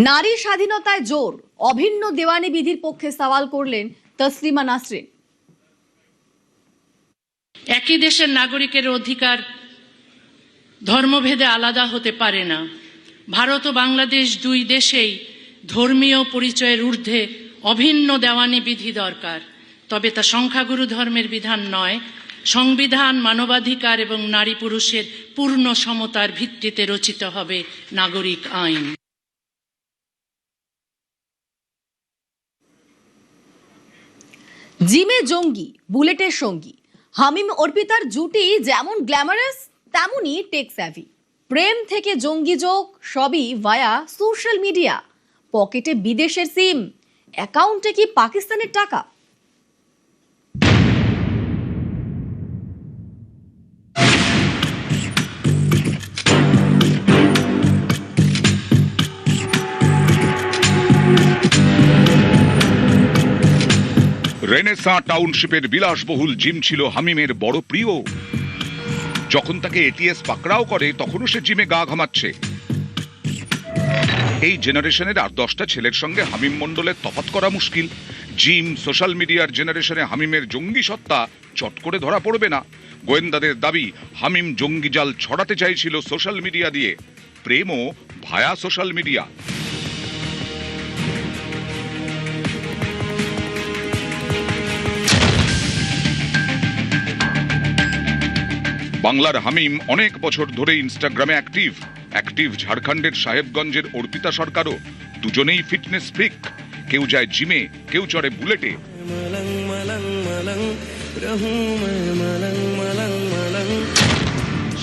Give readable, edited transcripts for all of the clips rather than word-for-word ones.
নারী স্বাধীনতায় জোর, অভিন্ন দেওয়ানি বিধির পক্ষে সওয়াল করলেন তসলিমা নাসরিন। একই দেশের নাগরিকের অধিকার ধর্মভেদে আলাদা হতে পারে না। ভারত ও বাংলাদেশ দুই দেশেই ধর্মীয় পরিচয়ের ঊর্ধ্বে অভিন্ন দেওয়ানি বিধি দরকার, তবে তা সংখ্যাগুরু ধর্মের বিধান নয়। সংবিধান, মানবাধিকার এবং নারী পুরুষের পূর্ণ সমতার ভিত্তিতে রচিত হবে নাগরিক আইন। জিমে জঙ্গি, বুলেটের সঙ্গী হামিম অর্পিতার জুটি যেমন গ্ল্যামারাস তেমনই টেক স্যাভি। প্রেম থেকে জঙ্গি যোগ সবই ভায়া সোশ্যাল মিডিয়া। পকেটে বিদেশের সিম, অ্যাকাউন্টে কি পাকিস্তানের টাকা? রেনেসাঁ টাউনশিপের বিলাসবহুল জিম ছিল হামিমের বড় প্রিয়। যখন তাকে এটিএস পাকড়াও করে তখনও সে জিমে গা ঘামাচ্ছে। এই জেনারেশনের আর 10টা ছেলের সঙ্গে হামিম মণ্ডলের তফাৎ করা মুশকিল। জিম, সোশ্যাল মিডিয়ার জেনারেশনে হামিমের জঙ্গি সত্তা চট করে ধরা পড়বে না। গোয়েন্দাদের দাবি, হামিম জঙ্গি জাল ছড়াতে চাইছিল সোশ্যাল মিডিয়া দিয়ে, প্রেমও ভায়া সোশ্যাল মিডিয়া। বাংলার হামিম অনেক বছর ধরে ইনস্টাগ্রামে অ্যাক্টিভ ঝাড়খণ্ডের সাহেবগঞ্জের অর্পিতা সরকারও। দুজনেই ফিটনেস ফ্রিক। কেউ যায় জিমে, কেউ চড়ে বুলেটে।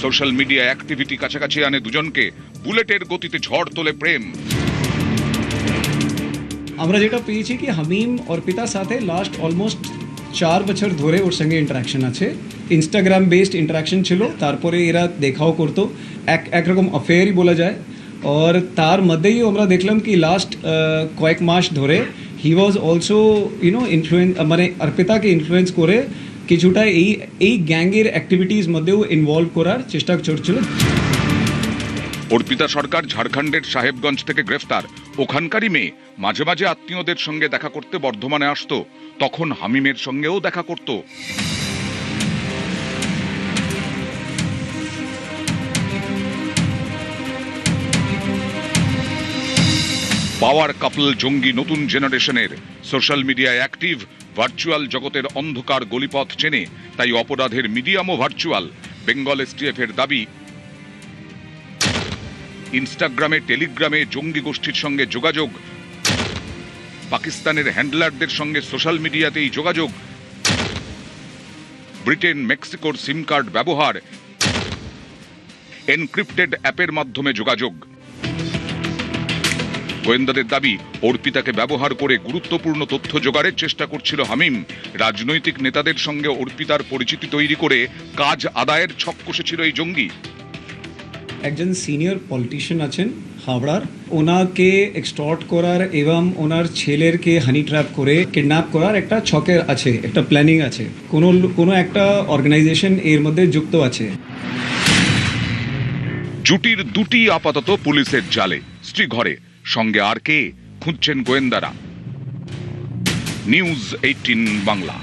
সোশ্যাল মিডিয়া অ্যাক্টিভিটি কাছাকাছি আনে দুজনকে। বুলেটের গতিতে ঝড় তোলে প্রেম। আমরা যেটা পেয়েছি কি হামিম অর্পিতা সাথে লাস্ট অলমোস্ট 4 বছর ধরে ওর সঙ্গে ইন্টারাকশন আছে। ইনস্টাগ্রাম বেসড ইন্টারাকশন ছিল, তারপরে এরা দেখাও করতো, একরকম অ্যাফেয়ারই বলা যায়। আর তার মধ্যেই আমরা দেখলাম কি লাস্ট কয়েক মাস ধরে হি ওয়াজ অলসো ইনফ্লুয়েন্স, মানে অর্পিতাকে ইনফ্লুয়েন্স করে কিছুটা এই গ্যাংয়ের অ্যাক্টিভিটিস মধ্যেও ইনভলভ করার চেষ্টা করছিল। অর্পিতা সরকার ঝাড়খণ্ডের সাহেবগঞ্জ থেকে গ্রেফতার। ওখানকারই মেয়ে। মাঝে মাঝে আত্মীয়দের সঙ্গে দেখা করতে বর্ধমানে আসতো, তখন হামিমের সঙ্গেও দেখা করত। পাওয়ার কাপল জঙ্গি নতুন জেনারেশনের। সোশ্যাল মিডিয়ায় অ্যাক্টিভ, ভার্চুয়াল জগতের অন্ধকার গলিপথ চেনে, তাই অপরাধের মিডিয়ামও ভার্চুয়াল। বেঙ্গল এসটিএফ এর দাবি, ইনস্টাগ্রামে, টেলিগ্রামে জঙ্গি গোষ্ঠীর সঙ্গে যোগাযোগ, পাকিস্তানের হ্যান্ডলারদের সঙ্গে সোশ্যাল মিডিয়াতেই যোগাযোগ, ব্রিটেন, মেক্সিকোর সিম কার্ড ব্যবহার, এনক্রিপ্টেড অ্যাপের মাধ্যমে যোগাযোগ। গোয়েন্দাদের দাবি, অর্পিতাকে ব্যবহার করে গুরুত্বপূর্ণ তথ্য জোগাড়ের চেষ্টা করছিল হামিম। রাজনৈতিক নেতাদের সঙ্গে অর্পিতার পরিচিতি তৈরি করে কাজ আদায়ের ছক কষেছিল এই জঙ্গি। একজন সিনিয়র পলিটিশিয়ান আছেন হাওড়ার, ওনাকে এক্সটর্ট করার এবং ওনার ছেলেরকে হানি ট্র্যাপ করে কিডন্যাপ করার একটা ছকের আছে, একটা প্ল্যানিং আছে। কোনো একটা অর্গানাইজেশন এর মধ্যে যুক্ত আছে। জুটির দুটি আপাতত পুলিশের জালে, স্ত্রী ঘরে, সঙ্গে আর কে খুঁজছেন গোয়েন্দারা। নিউজ 18 বাংলা।